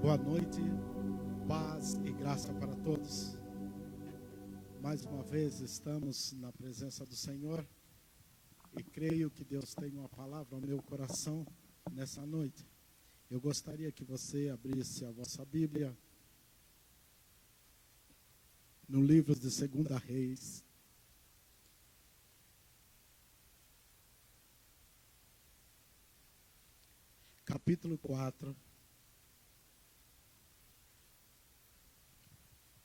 Boa noite, paz e graça para todos. Mais uma vez estamos na presença do Senhor e creio que Deus tem uma palavra ao meu coração nessa noite. Eu gostaria que você abrisse a vossa Bíblia no livro de 2 Reis, capítulo 4,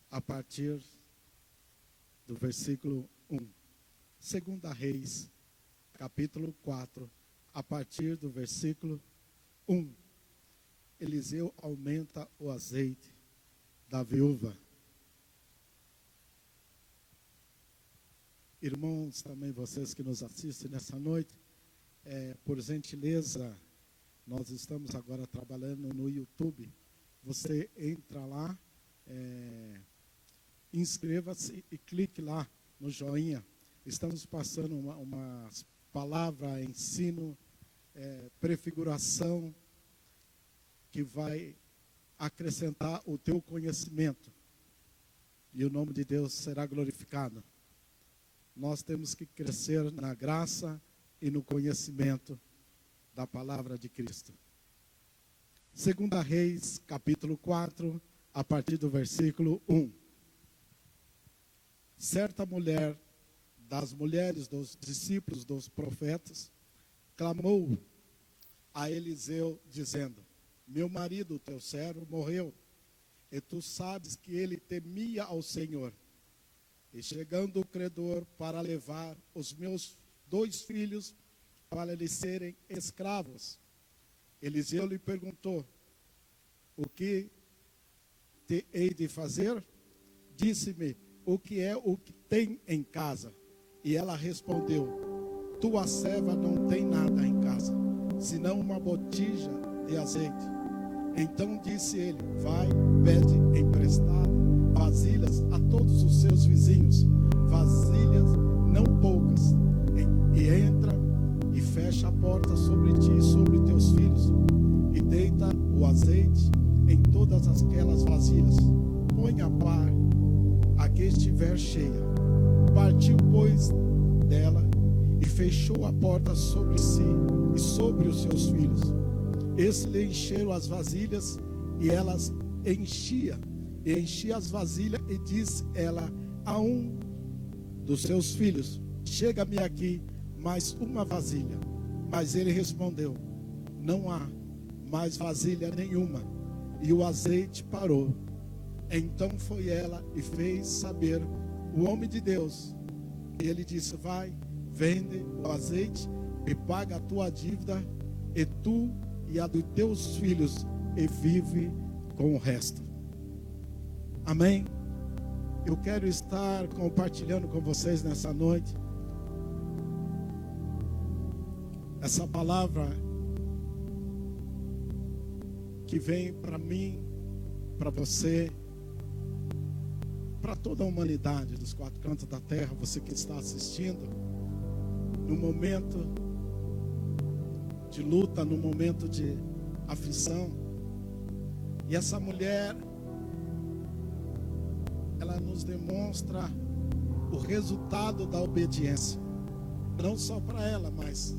a partir do versículo 1. 2 Reis, capítulo 4, a partir do versículo 1. Eliseu aumenta o azeite da viúva. Irmãos, também vocês que nos assistem nessa noite, por gentileza, nós estamos agora trabalhando no YouTube. Você entra lá, inscreva-se e clique lá no joinha. Estamos passando uma palavra, ensino, prefiguração, que vai acrescentar o teu conhecimento. E o nome de Deus será glorificado. Nós temos que crescer na graça e no conhecimento da palavra de Cristo. 2 Reis, capítulo 4, a partir do versículo 1. Certa mulher das mulheres dos discípulos dos profetas clamou a Eliseu, dizendo: meu marido, teu servo, morreu, e tu sabes que ele temia ao Senhor. E chegando o credor para levar os meus 2 filhos para lhe serem escravos, Eliseu lhe perguntou: o que te hei de fazer? Disse-me, o que é o que tem em casa? E ela respondeu: tua serva não tem nada em casa, senão uma botija de azeite. Então disse ele: vai, pede emprestado vasilhas a todos os seus vizinhos, vasilhas não poucas, e entra e fecha a porta sobre ti e sobre teus filhos, e deita o azeite em todas aquelas vasilhas. Põe a par a que estiver cheia. Partiu, pois, dela e fechou a porta sobre si e sobre os seus filhos. Esses lhe encheram as vasilhas e elas enchia as vasilhas, e disse ela a um dos seus filhos: chega-me aqui mais uma vasilha. Mas ele respondeu: não há mais vasilha nenhuma. E o azeite parou. Então foi ela e fez saber o homem de Deus. E ele disse: vai, vende o azeite e paga a tua dívida, e tu e a dos teus filhos, e vive com o resto. Amém? Eu quero estar compartilhando com vocês nessa noite essa palavra que vem para mim, para você, para toda a humanidade dos 4 cantos da terra, você que está assistindo, no momento de luta, no momento de aflição. E essa mulher, ela nos demonstra o resultado da obediência. Não só para ela, mas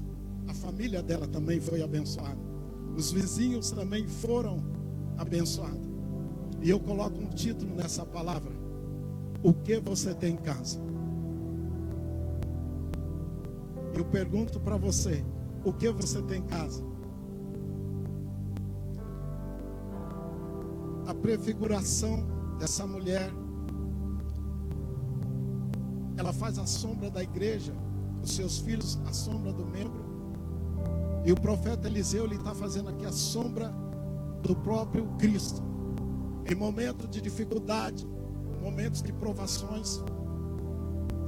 a família dela também foi abençoada. Os vizinhos também foram abençoados. E eu coloco um título nessa palavra: o que você tem em casa? Eu pergunto para você: o que você tem em casa? A prefiguração dessa mulher, ela faz a sombra da igreja, os seus filhos a sombra do membro, e o profeta Eliseu, ele está fazendo aqui a sombra do próprio Cristo. Em momentos de dificuldade, momentos de provações,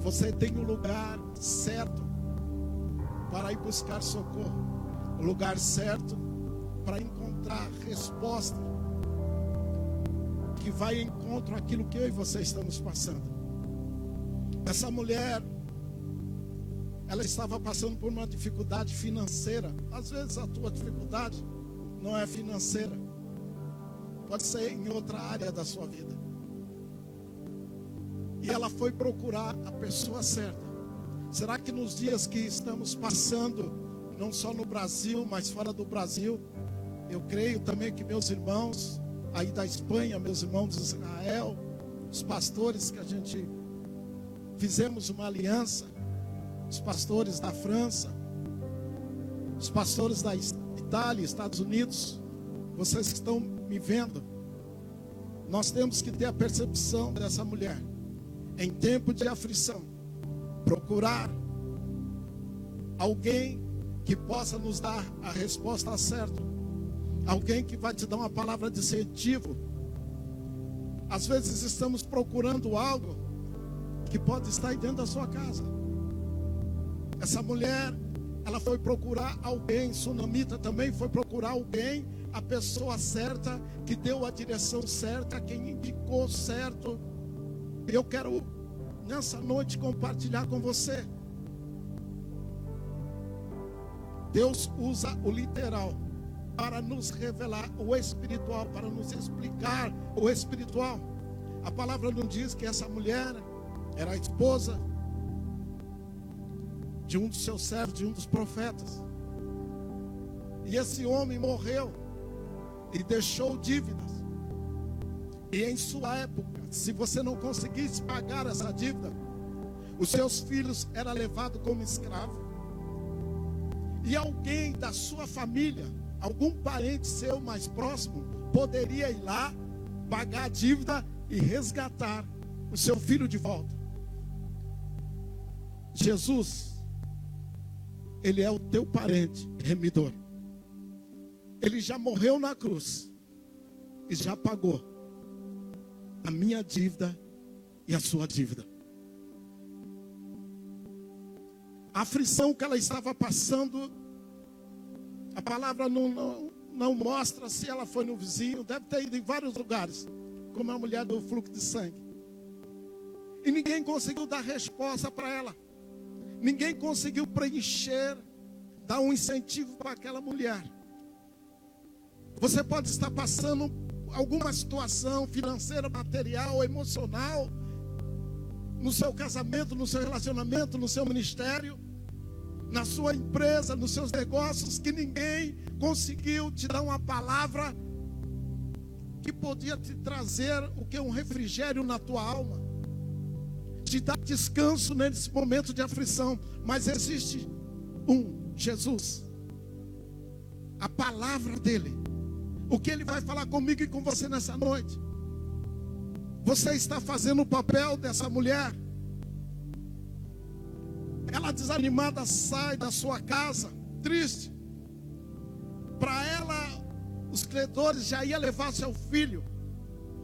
você tem um lugar certo para ir buscar socorro, o lugar certo para encontrar resposta que vai em encontro àquilo que eu e você estamos passando. Essa mulher, ela estava passando por uma dificuldade financeira. Às vezes a tua dificuldade não é financeira. pode ser em outra área da sua vida. E ela foi procurar a pessoa certa. Será que nos dias que estamos passando, não só no Brasil, mas fora do Brasil, eu creio também que meus irmãos aí da Espanha, meus irmãos de Israel, os pastores que a gente fizemos uma aliança, os pastores da França, os pastores da Itália, Estados Unidos, vocês que estão me vendo, nós temos que ter a percepção dessa mulher. Em tempo de aflição, procurar alguém que possa nos dar a resposta certa, alguém que vai te dar uma palavra de incentivo. Às vezes estamos procurando algo que pode estar aí dentro da sua casa. Essa mulher, ela foi procurar alguém, sunamita também foi procurar alguém, a pessoa certa, que deu a direção certa, quem indicou certo. Eu quero nessa noite compartilhar com você. Deus usa o literal para nos revelar o espiritual, para nos explicar o espiritual. A palavra não diz que essa mulher era a esposa de um dos seus servos, de um dos profetas. E esse homem morreu e deixou dívidas. E em sua época, se você não conseguisse pagar essa dívida, os seus filhos eram levados como escravo. E alguém da sua família, algum parente seu mais próximo, poderia ir lá, pagar a dívida e resgatar o seu filho de volta. Jesus, Ele é o teu parente remidor. Ele já morreu na cruz e já pagou a minha dívida e a sua dívida. A aflição que ela estava passando, a palavra não mostra se ela foi no vizinho, deve ter ido em vários lugares, como a mulher do fluxo de sangue. E ninguém conseguiu dar resposta para ela. Ninguém conseguiu preencher, dar um incentivo para aquela mulher. Você pode estar passando alguma situação financeira, material, emocional, no seu casamento, no seu relacionamento, no seu ministério, na sua empresa, nos seus negócios, que ninguém conseguiu te dar uma palavra que podia te trazer o que? Um refrigério na tua alma, te dar descanso nesse momento de aflição. Mas existe Jesus, a palavra dele, o que ele vai falar comigo e com você nessa noite. Você está fazendo o papel dessa mulher. Ela desanimada sai da sua casa, triste. Para ela, os credores já iam levar seu filho.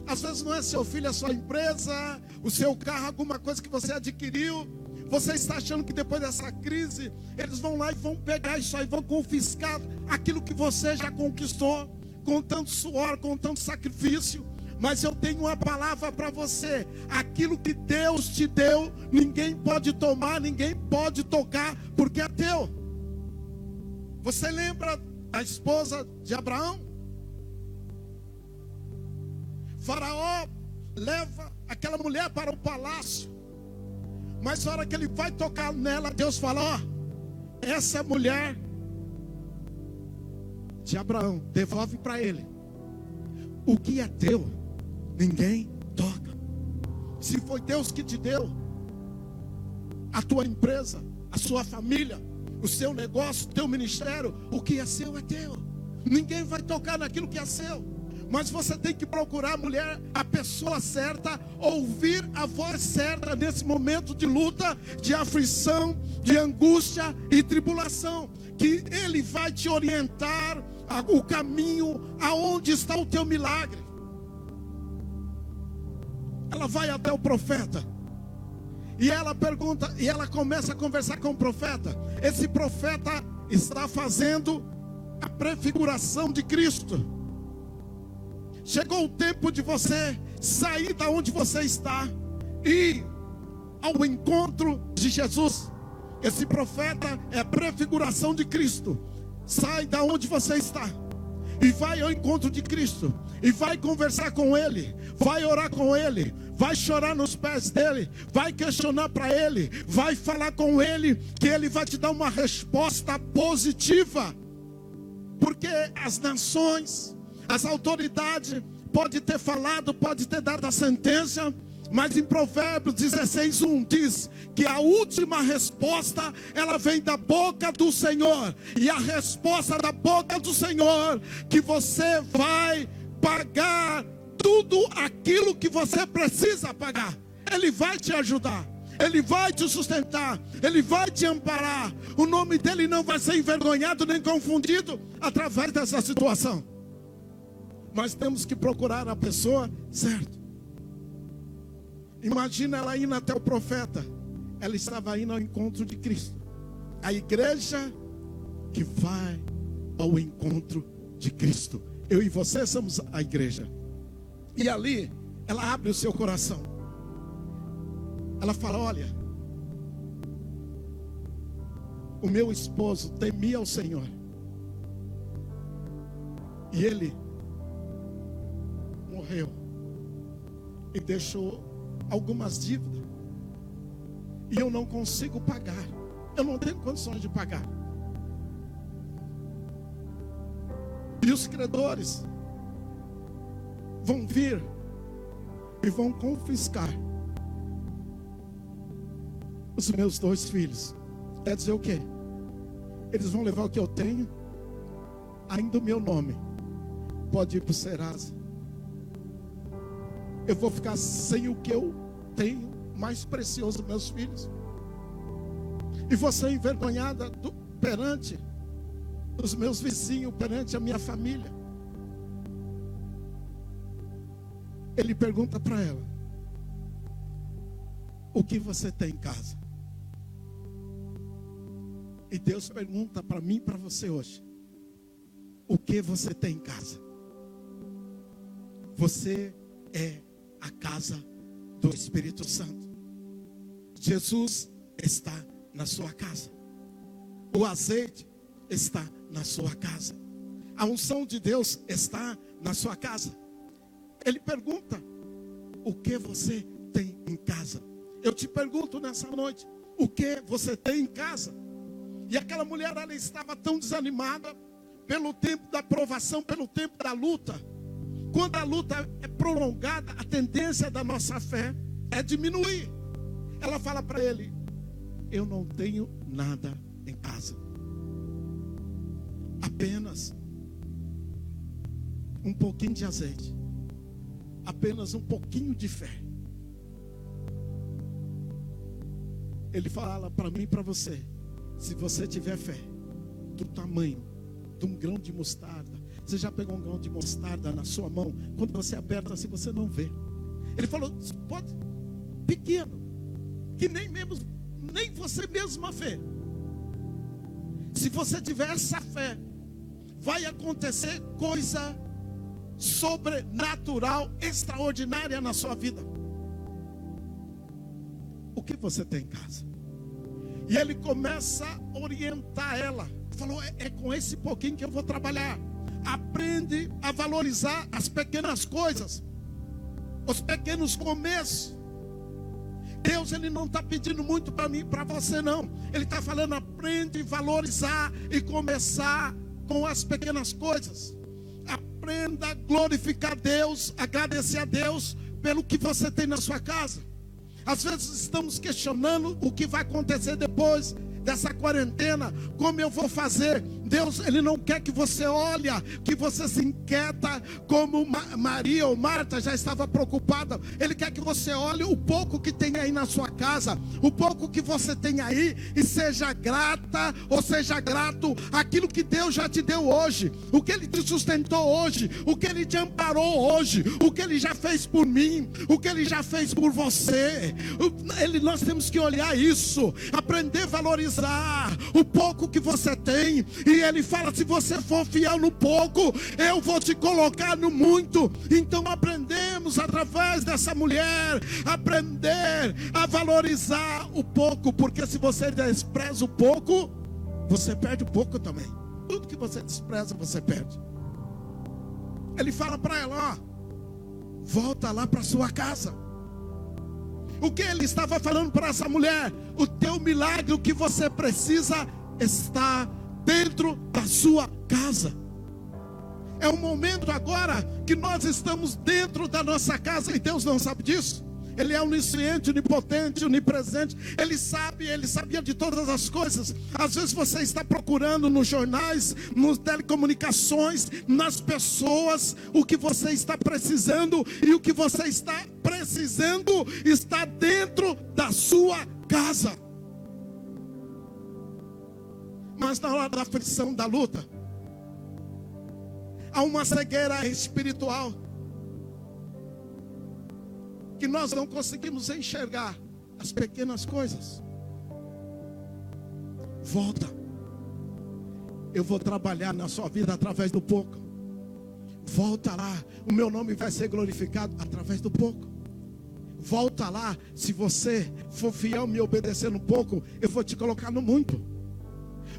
Às vezes não é seu filho, é sua empresa, o seu carro, alguma coisa que você adquiriu. Você está achando que depois dessa crise, eles vão lá e vão pegar isso aí, vão confiscar aquilo que você já conquistou, com tanto suor, com tanto sacrifício. Mas eu tenho uma palavra para você: aquilo que Deus te deu, ninguém pode tomar, ninguém pode tocar, porque é teu. Você lembra da esposa de Abraão? Faraó leva aquela mulher para o palácio, mas na hora que ele vai tocar nela, Deus fala: ó, essa mulher de Abraão, devolve para ele. O que é teu, ninguém toca. Se foi Deus que te deu, a tua empresa, a sua família, o seu negócio, o teu ministério, o que é seu é teu. Ninguém vai tocar naquilo que é seu. Mas você tem que procurar, mulher, a pessoa certa, ouvir a voz certa nesse momento de luta, de aflição, de angústia e tribulação, que ele vai te orientar o caminho aonde está o teu milagre. Ela vai até o profeta e ela pergunta, e ela começa a conversar com o profeta. Esse profeta está fazendo a prefiguração de Cristo. Chegou o tempo de você sair da onde você está e ir ao encontro de Jesus. Esse profeta é a prefiguração de Cristo. Sai da onde você está e vai ao encontro de Cristo. e vai conversar com ele, vai orar com ele, vai chorar nos pés dele, vai questionar para ele, vai falar com ele, que ele vai te dar uma resposta positiva. Porque as nações, as autoridades, pode ter falado, pode ter dado a sentença, mas em Provérbios 16:1 diz que a última resposta, ela vem da boca do Senhor. E a resposta da boca do Senhor, que você vai pagar tudo aquilo que você precisa pagar. Ele vai te ajudar, ele vai te sustentar, ele vai te amparar. O nome dele não vai ser envergonhado nem confundido através dessa situação. Nós temos que procurar a pessoa certa. Imagina ela indo até o profeta. Ela estava indo ao encontro de Cristo. A igreja que vai ao encontro de Cristo. Eu e você somos a igreja. E ali, ela abre o seu coração. Ela fala: olha, o meu esposo temia ao Senhor, e ele morreu e deixou algumas dívidas, e eu não consigo pagar. Eu não tenho condições de pagar. E os credores vão vir e vão confiscar os meus 2 filhos. Quer dizer o quê? Eles vão levar o que eu tenho, ainda o meu nome pode ir para o Serasa. Eu vou ficar sem o que eu tenho mais precioso, meus filhos. E vou ser envergonhada perante os meus vizinhos, perante a minha família. Ele pergunta para ela: o que você tem em casa? E Deus pergunta para mim e para você hoje: o que você tem em casa? Você é a casa do Espírito Santo. Jesus está na sua casa. O azeite está na sua casa. A unção de Deus está na sua casa. Ele pergunta: o que você tem em casa? Eu te pergunto nessa noite: o que você tem em casa? E aquela mulher, ela estava tão desanimada pelo tempo da provação, pelo tempo da luta. Quando a luta é prolongada, a tendência da nossa fé é diminuir. Ela fala para ele: eu não tenho nada em casa, apenas um pouquinho de azeite, apenas um pouquinho de fé. Ele fala para mim e para você: se você tiver fé do tamanho de um grão de mostarda. Você já pegou um grão de mostarda na sua mão? Quando você aperta assim, você não vê. Ele falou: pode, pequeno, que nem você mesma vê. Se você tiver essa fé, vai acontecer coisa sobrenatural, extraordinária na sua vida. O que você tem em casa? E ele começa a orientar ela. Falou: é com esse pouquinho que eu vou trabalhar. Aprende a valorizar as pequenas coisas, os pequenos começos. Deus, ele não está pedindo muito para mim e para você, não. Ele está falando: aprende a valorizar e começar com as pequenas coisas. Aprenda a glorificar Deus, agradecer a Deus pelo que você tem na sua casa. Às vezes estamos questionando o que vai acontecer depois dessa quarentena, como eu vou fazer. Deus, ele não quer que você olhe, que você se inquieta como Maria ou Marta já estava preocupada. Ele quer que você olhe o pouco que tem aí na sua casa, o pouco que você tem aí, e seja grata ou seja grato aquilo que Deus já te deu hoje, o que ele te sustentou hoje, o que ele te amparou hoje, o que ele já fez por mim, o que ele já fez por você. Nós temos que olhar isso, aprender a valorizar o pouco que você tem. E ele fala: se você for fiel no pouco, eu vou te colocar no muito. Então aprendemos através dessa mulher, aprender a valorizar o pouco. Porque se você despreza o pouco, você perde o pouco também. Tudo que você despreza, você perde. Ele fala para ela, ó, volta lá para sua casa. O que ele estava falando para essa mulher? O teu milagre, o que você precisa, está dentro da sua casa. É um momento agora que nós estamos dentro da nossa casa e Deus não sabe disso. Ele é onisciente, onipotente, onipresente. Ele sabia de todas as coisas. Às vezes você está procurando nos jornais, nas telecomunicações, nas pessoas, o que você está precisando. E o que você está precisando está dentro da sua casa. Mas na hora da aflição, da luta, há uma cegueira espiritual que nós não conseguimos enxergar as pequenas coisas. Volta. Eu vou trabalhar na sua vida através do pouco. Volta lá. O meu nome vai ser glorificado através do pouco. Volta lá. Se você for fiel me obedecer no pouco, eu vou te colocar no muito.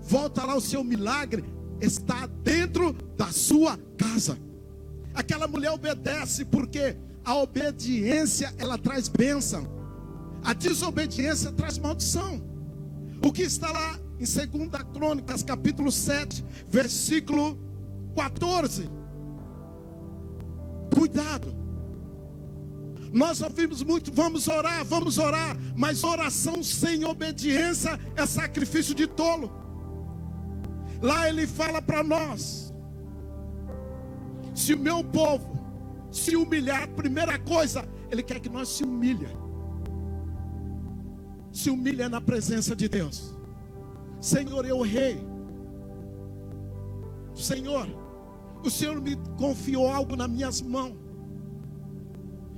Volta lá. O seu milagre está dentro da sua casa. Aquela mulher obedece porque a obediência, ela traz bênção. A desobediência traz maldição. O que está lá em 2 Crônicas, capítulo 7, versículo 14. Cuidado. Nós ouvimos muito, vamos orar, mas oração sem obediência é sacrifício de tolo. Lá ele fala para nós: se o meu povo se humilhar, primeira coisa, ele quer que nós se humilhe na presença de Deus. Senhor, eu errei. Senhor, o Senhor me confiou algo nas minhas mãos,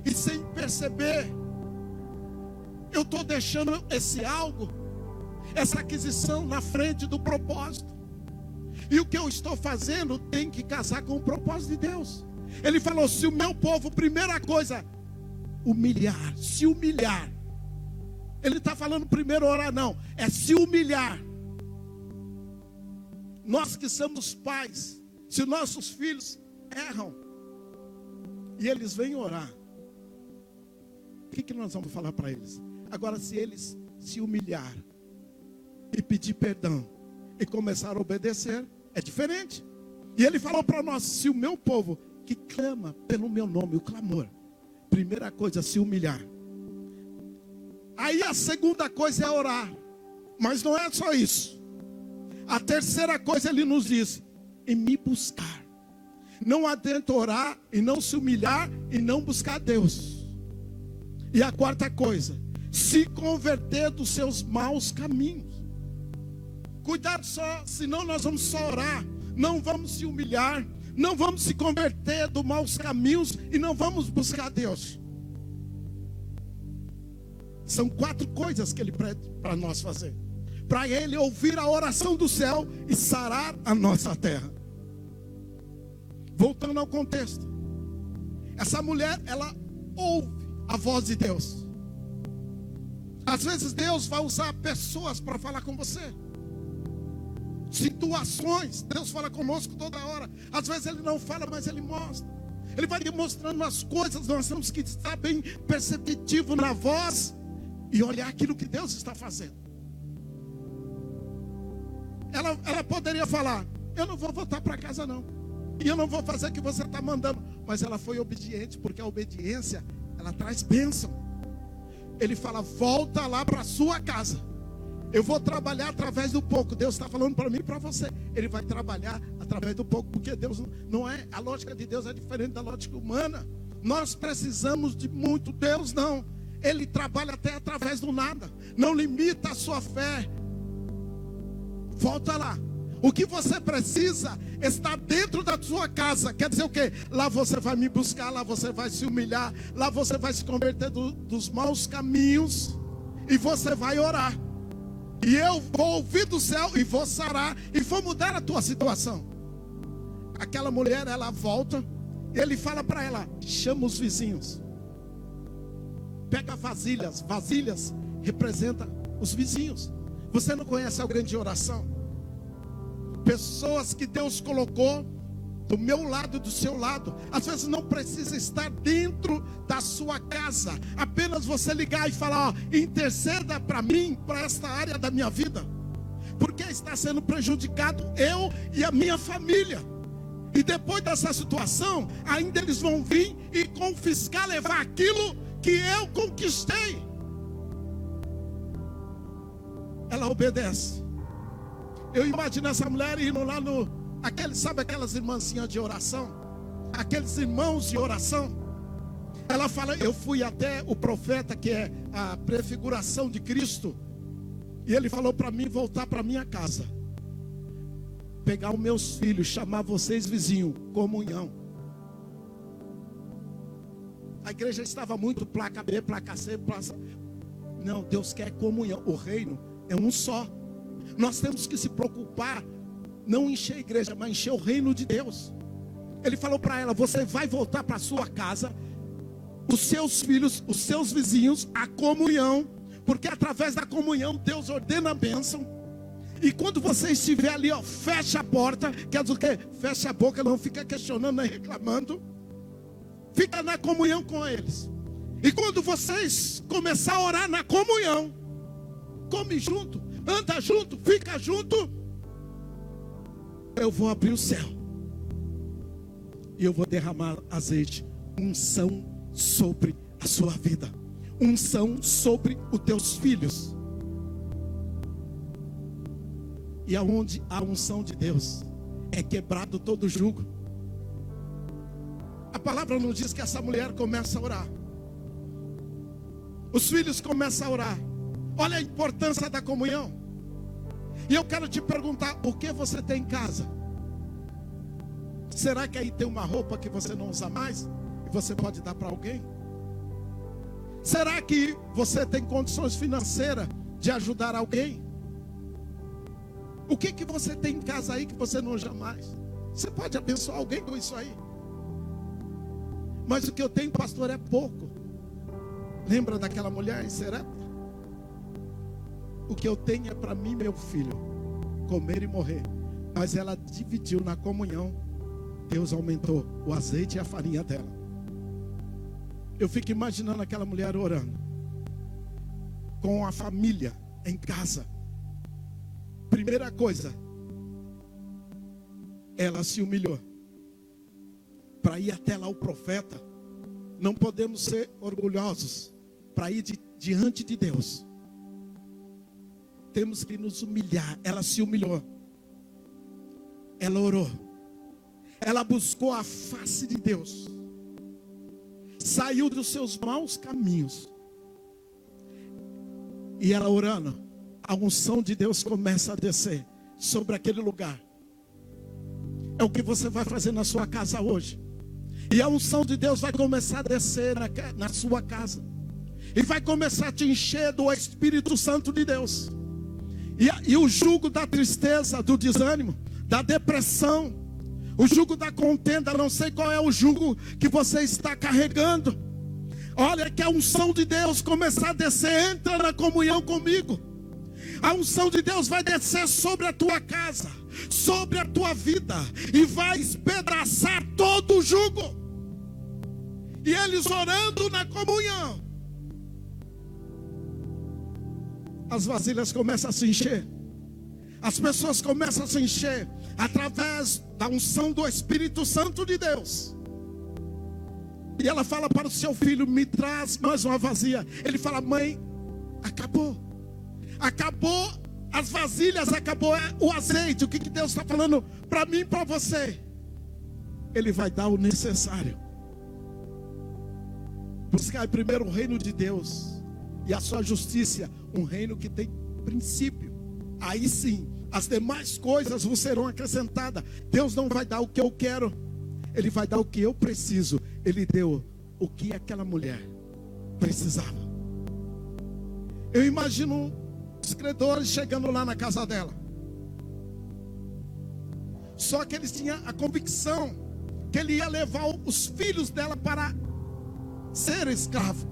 e sem perceber, eu estou deixando esse algo, essa aquisição na frente do propósito. E o que eu estou fazendo tem que casar com o propósito de Deus. Ele falou: se o meu povo, primeira coisa, humilhar, se humilhar. Ele está falando primeiro orar, não, é se humilhar. Nós que somos pais, se nossos filhos erram e eles vêm orar, o que nós vamos falar para eles? Agora, se eles se humilhar e pedir perdão e começar a obedecer, é diferente. E ele falou para nós: se o meu povo que clama pelo meu nome, o clamor, primeira coisa, se humilhar. Aí a segunda coisa é orar. Mas não é só isso. A terceira coisa ele nos diz: em me buscar. Não adianta orar e não se humilhar e não buscar Deus. E a quarta coisa, se converter dos seus maus caminhos. Cuidado só, senão nós vamos só orar, não vamos se humilhar, não vamos se converter dos maus caminhos e não vamos buscar Deus. São 4 coisas que ele pede para nós fazer. Para ele ouvir a oração do céu e sarar a nossa terra. Voltando ao contexto. Essa mulher, ela ouve a voz de Deus. Às vezes Deus vai usar pessoas para falar com você. Situações, Deus fala conosco toda hora. Às vezes Ele não fala, mas Ele mostra. Ele vai demonstrando as coisas. Nós temos que estar bem perceptivo na voz e olhar aquilo que Deus está fazendo. Ela poderia falar: eu não vou voltar para casa não, e eu não vou fazer o que você está mandando. Mas ela foi obediente, porque a obediência, ela traz bênção. Ele fala: volta lá para a sua casa. Eu vou trabalhar através do pouco. Deus está falando para mim e para você. Ele vai trabalhar através do pouco, porque Deus não é, a lógica de Deus é diferente da lógica humana. Nós precisamos de muito, Deus não. Ele trabalha até através do nada. Não limita a sua fé. Volta lá. O que você precisa está dentro da sua casa. Quer dizer o quê? Lá você vai me buscar, lá você vai se humilhar, lá você vai se converter dos maus caminhos e você vai orar. E eu vou ouvir do céu e vou sarar e vou mudar a tua situação. Aquela mulher, ela volta, ele fala para ela: chama os vizinhos. Pega vasilhas. Vasilhas representa os vizinhos. Você não conhece a grande oração? Pessoas que Deus colocou do meu lado e do seu lado. Às vezes não precisa estar dentro da sua casa. Apenas você ligar e falar: ó, interceda para mim, para esta área da minha vida, porque está sendo prejudicado eu e a minha família. E depois dessa situação, ainda eles vão vir e confiscar, levar aquilo que eu conquistei. Ela obedece. Eu imagino essa mulher indo lá no... sabe aquelas irmãzinhas de oração? Aqueles irmãos de oração. Ela fala: eu fui até o profeta, que é a prefiguração de Cristo, e ele falou para mim voltar para minha casa, pegar os meus filhos, chamar vocês vizinhos, comunhão. A igreja estava muito placa B, placa C, placa... Não, Deus quer comunhão. O reino é um só. Nós temos que se preocupar, não encher a igreja, mas encher o reino de Deus. Ele falou para ela: você vai voltar para sua casa, os seus filhos, os seus vizinhos, a comunhão, porque através da comunhão Deus ordena a bênção. E quando você estiver ali, ó, fecha a porta. Quer dizer o quê? Fecha a boca, não fica questionando nem reclamando. Fica na comunhão com eles. E quando vocês começar a orar na comunhão, come junto, anda junto, fica junto, eu vou abrir o céu e eu vou derramar azeite, unção sobre a sua vida, unção sobre os teus filhos. E aonde a unção de Deus é quebrado todo jugo. A palavra nos diz que essa mulher começa a orar, os filhos começam a orar. Olha a importância da comunhão. E eu quero te perguntar: o que você tem em casa? Será que aí tem uma roupa que você não usa mais e você pode dar para alguém? Será que você tem condições financeiras de ajudar alguém? O que você tem em casa aí que você não usa mais? Você pode abençoar alguém com isso aí? Mas o que eu tenho, pastor, é pouco. Lembra daquela mulher em Serepta? O que eu tenho é para mim e meu filho comer e morrer. Mas ela dividiu na comunhão. Deus aumentou o azeite e a farinha dela. Eu fico imaginando aquela mulher orando com a família em casa. Primeira coisa, ela se humilhou para ir até lá o profeta. Não podemos ser orgulhosos para ir diante de Deus. Temos que nos humilhar. Ela se humilhou. Ela orou. Ela buscou a face de Deus. Saiu dos seus maus caminhos. E ela orando, a unção de Deus começa a descer sobre aquele lugar. É o que você vai fazer na sua casa hoje. E a unção de Deus vai começar a descer na sua casa. E vai começar a te encher do Espírito Santo de Deus. E o jugo da tristeza, do desânimo, da depressão, o jugo da contenda, não sei qual é o jugo que você está carregando. Olha que a unção de Deus começar a descer, entra na comunhão comigo. A unção de Deus vai descer sobre a tua casa, sobre a tua vida, e vai espedaçar todo o jugo. E eles orando na comunhão, as vasilhas começam a se encher. As pessoas começam a se encher através da unção do Espírito Santo de Deus. E ela fala para o seu filho: me traz mais uma vasilha. Ele fala: mãe, acabou. Acabou as vasilhas, acabou o azeite. O que Deus está falando para mim e para você? Ele vai dar o necessário. Buscar primeiro o reino de Deus e a sua justiça, um reino que tem princípio. Aí sim, as demais coisas vos serão acrescentadas. Deus não vai dar o que eu quero, Ele vai dar o que eu preciso. Ele deu o que aquela mulher precisava. Eu imagino os credores chegando lá na casa dela. Só que eles tinham a convicção que ele ia levar os filhos dela para ser escravo.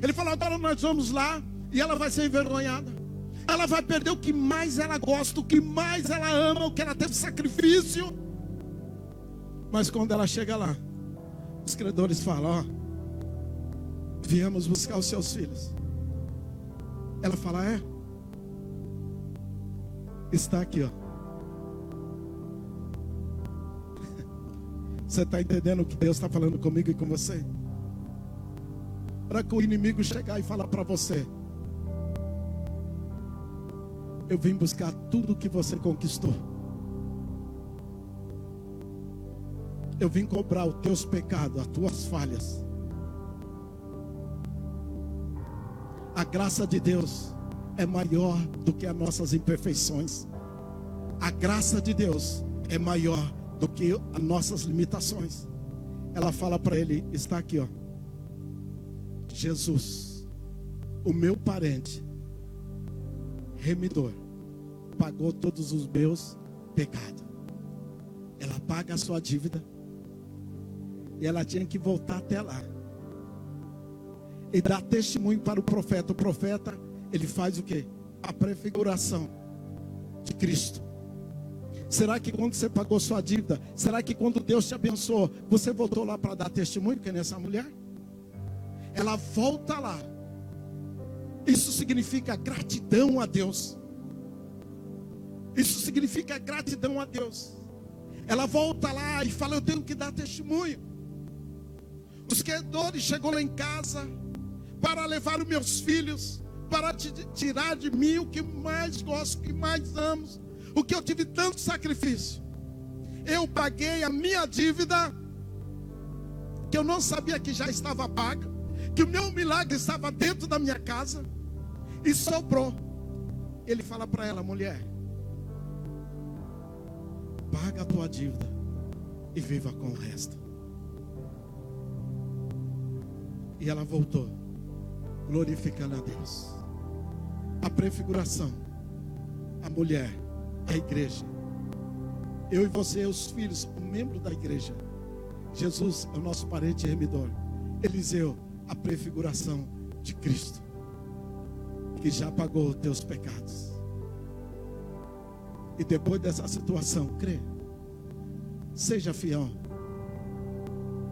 Ele falou: agora nós vamos lá e ela vai ser envergonhada. Ela vai perder o que mais ela gosta, o que mais ela ama, o que ela teve sacrifício. Mas quando ela chega lá, os credores falam: ó, viemos buscar os seus filhos. Ela fala: é? Está aqui, ó. Você está entendendo o que Deus está falando comigo e com você? Para que o inimigo chegar e falar para você: eu vim buscar tudo que você conquistou. Eu vim cobrar os teus pecados, as tuas falhas. A graça de Deus é maior do que as nossas imperfeições. A graça de Deus é maior do que as nossas limitações. Ela fala para ele: está aqui, ó. Jesus, o meu parente, remidor, pagou todos os meus pecados. Ela paga a sua dívida. E ela tinha que voltar até lá e dar testemunho para o profeta. O profeta, ele faz o quê? A prefiguração de Cristo. Será que quando você pagou sua dívida, será que quando Deus te abençoou, você voltou lá para dar testemunho, que nem essa mulher? Ela volta lá. Isso significa gratidão a Deus. Isso significa gratidão a Deus. Ela volta lá e fala: eu tenho que dar testemunho. Os credores chegou lá em casa para levar os meus filhos, para tirar de mim o que mais gosto, o que mais amo, o que eu tive tanto sacrifício. Eu paguei a minha dívida, que eu não sabia que já estava paga, que o meu milagre estava dentro da minha casa, e sobrou. Ele fala para ela: mulher, paga a tua dívida e viva com o resto. E ela voltou, glorificando a Deus. A prefiguração, a mulher, a igreja, eu e você, os filhos, o membro da igreja. Jesus é o nosso parente remidor. Eliseu, a prefiguração de Cristo, que já pagou os teus pecados. E depois dessa situação, crê, seja fiel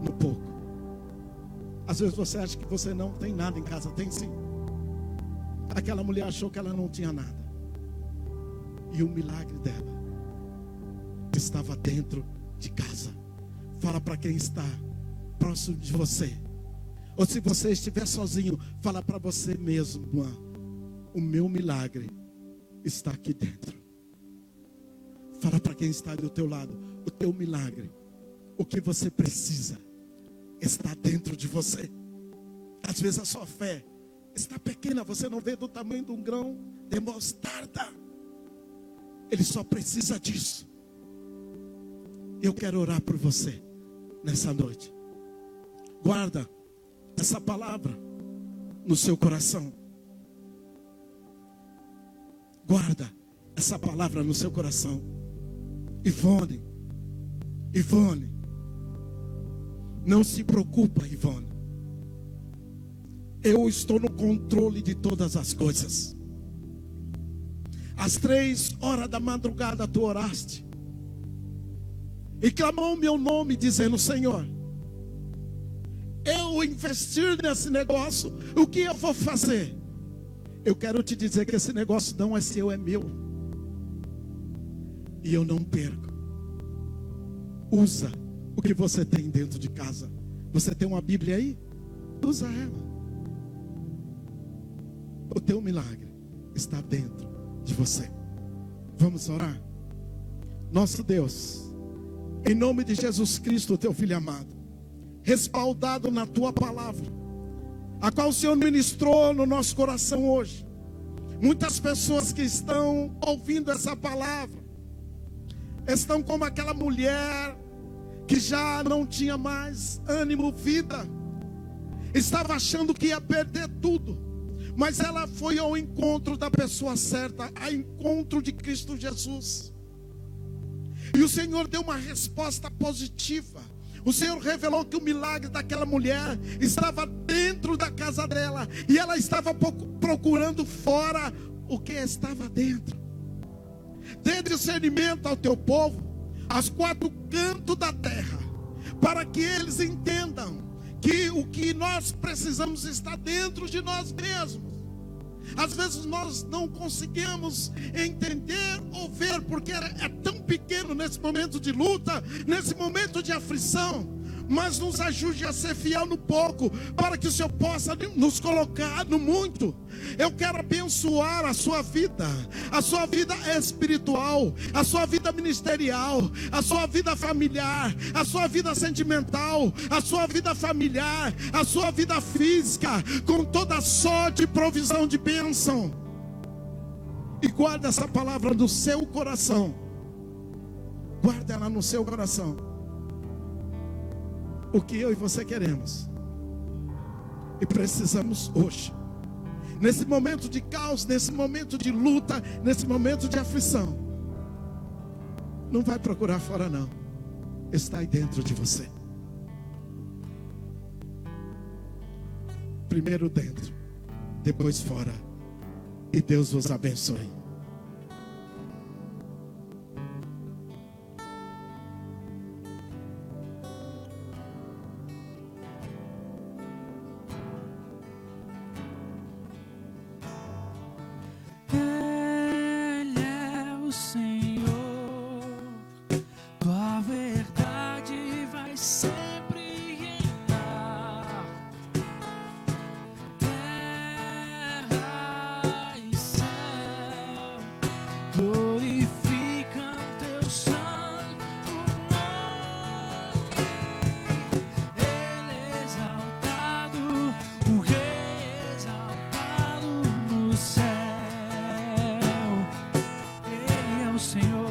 no pouco. Às vezes você acha que você não tem nada em casa. Tem sim. Aquela mulher achou que ela não tinha nada, e o milagre dela estava dentro de casa. Fala para quem está próximo de você, ou se você estiver sozinho, fala para você mesmo: o meu milagre está aqui dentro. Fala para quem está do teu lado: o teu milagre, o que você precisa, está dentro de você. Às vezes a sua fé está pequena, você não vê do tamanho de um grão de mostarda. Ele só precisa disso. Eu quero orar por você nessa noite. Guarda essa palavra no seu coração. Guarda essa palavra no seu coração. Ivone, não se preocupa, Ivone. Eu estou no controle de todas as coisas. Às 3 horas da madrugada tu oraste e clamou o meu nome, dizendo: Senhor, eu investir nesse negócio, o que eu vou fazer? Eu quero te dizer que esse negócio não é seu, é meu. E eu não perco. Usa o que você tem dentro de casa. Você tem uma Bíblia aí? Usa ela. O teu milagre está dentro de você. Vamos orar? Nosso Deus, em nome de Jesus Cristo, teu Filho amado, respaldado na tua palavra, a qual o Senhor ministrou no nosso coração hoje. Muitas pessoas que estão ouvindo essa palavra estão como aquela mulher que já não tinha mais ânimo, vida, estava achando que ia perder tudo, mas ela foi ao encontro da pessoa certa, ao encontro de Cristo Jesus, e o Senhor deu uma resposta positiva. O Senhor revelou que o milagre daquela mulher estava dentro da casa dela, e ela estava procurando fora o que estava dentro. Dê discernimento ao teu povo, aos 4 cantos da terra. para que eles entendam que o que nós precisamos está dentro de nós mesmos. Às vezes nós não conseguimos entender ou ver, porque é tão pequeno nesse momento de luta, nesse momento de aflição. Mas nos ajude a ser fiel no pouco, para que o Senhor possa nos colocar no muito. Eu quero abençoar a sua vida espiritual, a sua vida ministerial, a sua vida familiar, a sua vida sentimental, a sua vida familiar, a sua vida física, com toda sorte e provisão de bênção. E guarda essa palavra no seu coração. Guarda ela no seu coração. O que eu e você queremos e precisamos hoje, nesse momento de caos, nesse momento de luta, nesse momento de aflição, não vai procurar fora não, está aí dentro de você. Primeiro dentro, depois fora, e Deus vos abençoe. Senhor.